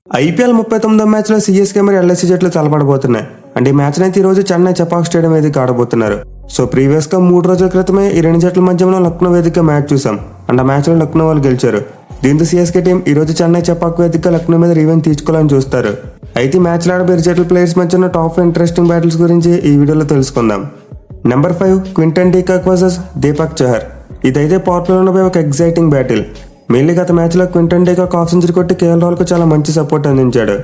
IPL 39వ మ్యాచ్లో CSK మరి LSC జట్లు తలపడబోతున్నాయి. అంటే ఈ మ్యాచ్ అయితే ఈ రోజు చెన్నై చెపాక్ స్టేడియం వేదిక ఆడబోతున్నారు. సో ప్రీవియస్ గా 3 రోజుల క్రితమే ఈ రెండు జట్ల మధ్యలో లక్నో వేదిక మ్యాచ్ చూసాం. అండ్ ఆ మ్యాచ్ లో లక్నో వాళ్ళు గెలిచారు. దీంతో సిఎస్కే టీం ఈ రోజు చెన్నై చెపాక్ వేదిక లక్నో మీద రివెంజ్ తీసుకోవాలని చూస్తారు. అయితే ఈ మ్యాచ్ లో ఆడే ఇరు జట్ల ప్లేయర్స్ మధ్య ఉన్న టాప్ ఇంట్రెస్టింగ్ బ్యాటిల్స్ గురించి ఈ వీడియోలో తెలుసుకుందాం. Number 5 Quinton de Kock versus Deepak Chahar. ఇదైతే పాపులర్ ఉన్న ఒక ఎగ్జైటింగ్ బ్యాటిల్. మెయిన్లీ గత మ్యాచ్లో క్వింటన్ డీకాక్ హాఫ్ సెంచరీ కొట్టి కేఎల్ రాహుల్కు చాలా మంచి సపోర్ట్ అందించాడు.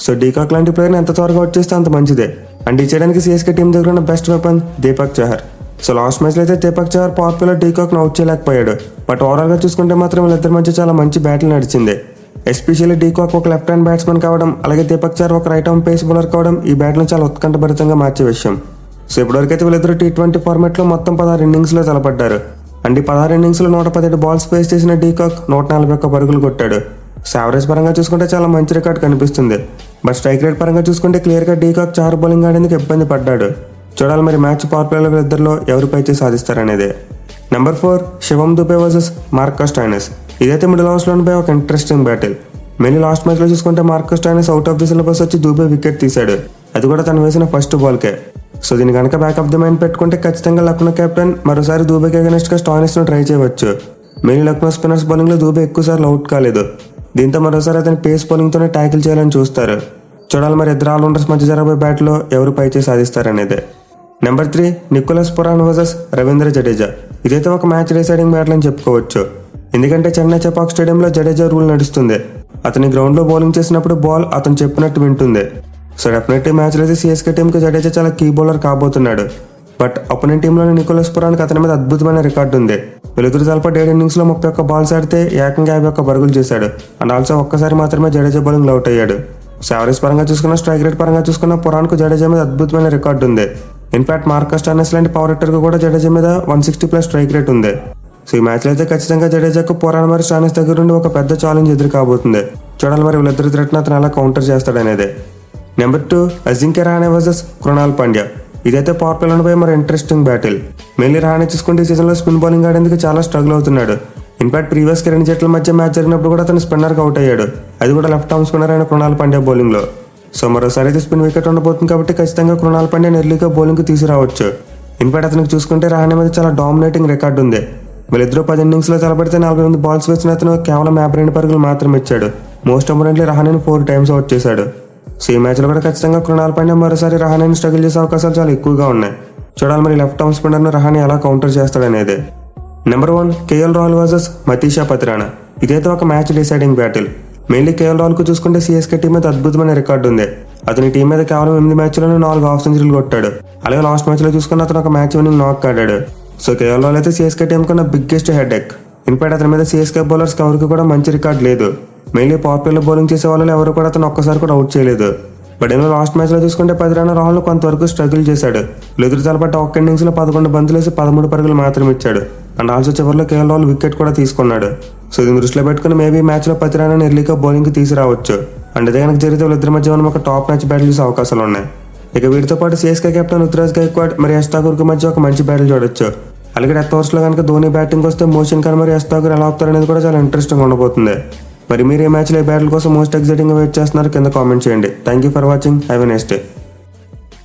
సో డీకాక్ లాంటి ప్లేయర్ని ఎంత త్వరగా వచ్చేస్తే అంత మంచిదే. అండ్ ఈ చేయడానికి సిఎస్కే టీం దగ్గర ఉన్న best weapon Deepak Chahar. So last మ్యాచ్లో అయితే దీపక్ చహర్ పవర్ ప్లేలో డీకాక్ను అవుట్ చేయలేకపోయాడు. బట్ ఓవరాల్గా చూసుకుంటే మాత్రం వీళ్ళిద్దరి మధ్య చాలా మంచి బ్యాటిల్ నడిచింది. ఎస్పెషల్లీ డీకాక్ ఒక లెఫ్ట్ హ్యాండ్ బ్యాట్స్మెన్ కావడం, అలాగే దీపక్ చహర్ ఒక రైట్ ఆర్మ్ పేస్ బౌలర్ కావడం ఈ బ్యాట్ను చాలా ఉత్కంఠభరితంగా మార్చే విషయం. సో ఇప్పటివరకైతే వీళ్ళిద్దరు T20 ఫార్మాట్లో మొత్తం 16 ఇన్నింగ్స్లో తలపడ్డారు. అండ్ ఈ 16 ఇన్నింగ్స్లో 117 బాల్స్ ఫేస్ చేసిన డీకాక్ 141 పరుగులు కొట్టాడు. సో యావరేజ్ పరంగా చూసుకుంటే చాలా మంచి రికార్డ్ కనిపిస్తుంది. బట్ స్ట్రైక్ రేట్ పరంగా చూసుకుంటే క్లియర్గా డీకాక్ చహర్ బౌలింగ్ ఆడేందుకు ఇబ్బంది పడ్డాడు. చూడాలి మరి మ్యాచ్ పవర్ ప్లేలో వీళ్ళిద్దరిలో ఎవరు పైచే సాధిస్తారనేది. నెంబర్ 4 శివం దుబే వర్సెస్ మార్కస్ స్టోయినిస్. ఇదైతే మిడిల్ ఓవర్స్లో ఉండే ఒక ఇంట్రెస్టింగ్ బ్యాటిల్. మెయిన్లీ లాస్ట్ మ్యాచ్లో చూసుకుంటే Marcus Stoinis out of the syllabus వచ్చి దుబే వికెట్ తీశాడు. అది కూడా తను వేసిన ఫస్ట్ బాల్కే. సో దీని కనుక బ్యాక్ ఆఫ్ ది మైండ్ పెట్టుకుంటే ఖచ్చితంగా లక్నో కెప్టెన్ మరోసారి దూబేకి అగెన్స్ట్గా స్టోయినిస్ను ట్రై చేయవచ్చు. మెయిన్ లక్నో స్పిన్నర్స్ బౌలింగ్లో దూబే ఎక్కువసార్లు అవుట్ కాలేదు. దీంతో మరోసారి అతని పేస్ బౌలింగ్తోనే ట్యాకిల్ చేయాలని చూస్తారు. చూడాలి మరి ఇద్దరు ఆల్రౌండర్స్ మధ్య జరగబోయే బ్యాట్లో ఎవరు పైచే సాధిస్తారనేదే. Number 3 Nicholas Pooran versus Ravindra Jadeja. ఇదైతే ఒక మ్యాచ్ డిసైడింగ్ బ్యాటిల్ అని చెప్పుకోవచ్చు. ఎందుకంటే చెన్నై చెపాక్ స్టేడియంలో జడేజా రూల్ నడుస్తుంది. అతని గ్రౌండ్లో బౌలింగ్ చేసినప్పుడు బాల్ అతను చెప్పినట్టు వింటుంది. సో డెఫినెట్లీ మ్యాచ్లో అయితే సిఎస్కే టీంకి జడేజా చాలా కీ బౌలర్ కాబోతున్నాడు. బట్ అపోనెంట్ టీంలోని నికోలస్ పురాన్కి అతని మీద అద్భుతమైన రికార్డు ఉంది. వీళ్ళిద్దరు తలప 7 ఇన్నింగ్స్లో 31 బాల్స్ ఆడితే ఏకంగా 51 పరుగులు చేశాడు. అండ్ ఆల్సో ఒక్కసారి మాత్రమే జడేజా బౌలింగ్ అవుట్ అయ్యాడు. సో యావరేజ్ పరంగా చూసుకున్న, స్ట్రైక్ రేట్ పరంగా చూసుకున్న పురాన్కు జడేజా మీద అద్భుతమైన రికార్డు ఉంది. ఇన్ఫాక్ట్ మార్కస్ స్టోయినిస్ లాంటి పవర్ హిట్టర్కు కూడా జడేజా మీద 160+ స్ట్రైక్ రేట్ ఉంది. సో ఈ మ్యాచ్లో అయితే ఖచ్చితంగా జడేజాకు పురాన్ మరి స్టోయినిస్ దగ్గర నుండి ఒక పెద్ద ఛాలెంజ్ ఎదురు కాబోతుంది. చూడాలి మరి వీళ్ళిద్దరు థ్రెట్ను అతను ఎలా కౌంటర్ చేస్తాడనేది. Number 2 Ajinkya Rahane versus Krunal Pandya. ఇదైతే పవర్ ప్లేలో ఉండిపోయి మరి ఇంట్రెస్టింగ్ బ్యాటిల్. మెయిన్లీ రహానే చూసుకుంటే ఈ సీజన్లో స్పిన్ బౌలింగ్ ఆడేందుకు చాలా స్ట్రగుల్ అవుతున్నాడు. ఇన్ఫాక్ట్ ప్రీవియస్గా 2 జట్ల మధ్య మ్యాచ్ జరిగినప్పుడు కూడా అతను స్పిన్నర్గా అవుట్ అయ్యాడు. అది కూడా లెఫ్ట్ ఆర్మ్ స్పిన్నర్ అయిన కృణాల్ పాండ్యా బౌలింగ్లో. సో మరోసారి అయితే స్పిన్ వికెట్ ఉండబోతుంది కాబట్టి ఖచ్చితంగా కృణాల్ పాండ్యా ఎర్లీగా బౌలింగ్కి తీసుకురావచ్చు. ఇన్ఫాక్ట్ అతనికి చూసుకుంటే రహానే మీద చాలా డామినేటింగ్ రికార్డు ఉంది. వీళ్ళిద్దరూ 10 ఇన్నింగ్స్లో తలపడితే 48 బాల్స్ వేసిన అతను కేవలం 52 పరుగులు మాత్రం ఇచ్చాడు. మోస్ట్ ఇంపార్టెంట్లీ రహానేని 4 టైమ్స్ అవుట్ చేశాడు. సో ఈ మ్యాచ్లో కూడా ఖచ్చితంగా కృణాల్ పాండ్యా మరోసారి రహానేని స్ట్రగుల్ చేసే అవకాశాలు చాలా ఎక్కువగా ఉన్నాయి. చూడాలి మరి లెఫ్ట్ ఆర్మ్ స్పిన్నర్ను రహానే ఎలా కౌంటర్ చేస్తాడనేది. Number 1 KL Rahul versus Matheesha Pathirana. ఇదైతే ఒక match deciding battle. Mainly KL రాహుల్కు చూసుకుంటే సిఎస్కే టీం మీద అద్భుతమైన రికార్డు ఉంది. అతని టీం మీద కేవలం 8 మ్యాచ్లను 4 హాఫ్ సెంచరీలు కొట్టాడు. అలాగే లాస్ట్ మ్యాచ్లో చూసుకున్న అతను ఒక మ్యాచ్ విన్నింగ్ నాక్ ఆడాడు. సో కేఎల్ రాహుల్ అయితే సిఎస్కే టీం కన్నా బిగ్గెస్ట్ హెడేక్. ఇన్ఫాక్ట్ అతని మీద సిఎస్కే బౌలర్స్ ఎవరికి కూడా మంచి రికార్డు లేదు. మెయిన్లీ పవర్ ప్లేలో బౌలింగ్ చేసే వాళ్ళు ఎవరు కూడా అతను ఒక్కసారి కూడా అవుట్ చేయలేదు. బట్ ఏమో లాస్ట్ మ్యాచ్లో చూసుకుంటే పతిరానా రాహుల్ కొంతవరకు స్ట్రగుల్ చేశాడు. ఎదురు తలపట్ట ఒక్క ఇన్నింగ్స్లో 11 బంతులు వేసి 13 పరుగులు మాత్రం ఇచ్చాడు. అండ్ ఆల్సో చివరిలో కేఎల్ రాహుల్ వికెట్ కూడా తీసుకున్నాడు. సో దీన్ని దృష్టిలో పెట్టుకుని మేబీ మ్యాచ్లో పతిరానాని ఎర్లీగా బౌలింగ్కి తీసుకురావచ్చు. అండ్ అదే కనుక జరిగితే వీళ్ళిద్దరి మధ్య మనం ఒక టాప్ మ్యాచ్ బ్యాటిల్ చూసే అవకాశాలు ఉన్నాయి. ఇక వీటితో పాటు సిఎస్కే కెప్టెన్ రుతురాజ్ గైక్వాడ్ మరి యష్ ఠాకూర్కి మధ్య ఒక మంచి బ్యాటిల్ చూడొచ్చు. అలాగే డెత్ ఓవర్స్లో కనుక ధోని బ్యాటింగ్ వస్తే మోషన్ ఖాన్ మరి యష్ ఠాకూర్ ఎలా అవుతారనేది కూడా చాలా ఇంట్రెస్టింగ్ ఉండబోతుంది. మరి మీరు ఈ మ్యాచ్లో ఈ బ్యాటిల్ కోసం మోస్ట్ ఎక్సైటింగ్గా వెయిట్ చేస్తున్నారు కింద కామెంట్ చేయండి. Thank you for watching. Have a nice day.